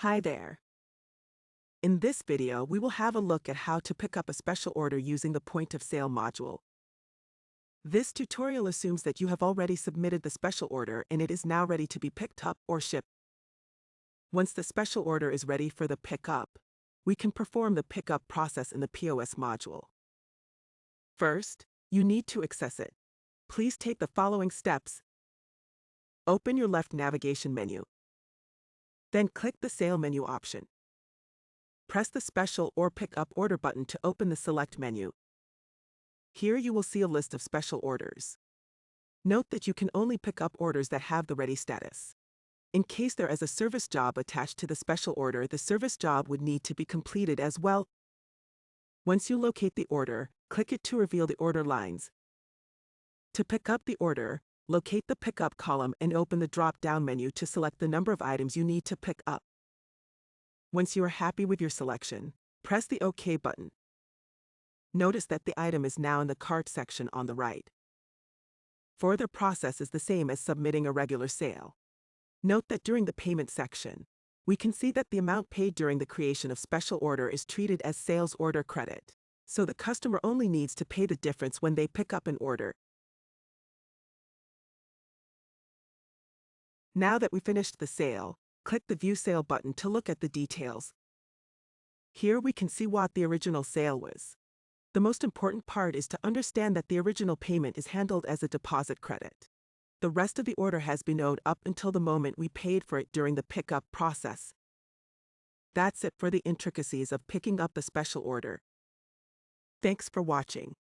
Hi there. In this video, we will have a look at how to pick up a special order using the point of sale module. This tutorial assumes that you have already submitted the special order and it is now ready to be picked up or shipped. Once the special order is ready for the pickup, we can perform the pickup process in the POS module. First, you need to access it. Please take the following steps. Open your left navigation menu. Then click the Sale menu option. Press the Special or Pick Up Order button to open the Select menu. Here you will see a list of special orders. Note that you can only pick up orders that have the ready status. In case there is a service job attached to the special order, the service job would need to be completed as well. Once you locate the order, click it to reveal the order lines. To pick up the order, locate the Pickup column and open the drop-down menu to select the number of items you need to pick up. Once you are happy with your selection, press the OK button. Notice that the item is now in the cart section on the right. Further process is the same as submitting a regular sale. Note that during the payment section, we can see that the amount paid during the creation of special order is treated as sales order credit, so the customer only needs to pay the difference when they pick up an order. Now that we finished the sale, click the View Sale button to look at the details. Here we can see what the original sale was. The most important part is to understand that the original payment is handled as a deposit credit. The rest of the order has been owed up until the moment we paid for it during the pickup process. That's it for the intricacies of picking up the special order. Thanks for watching.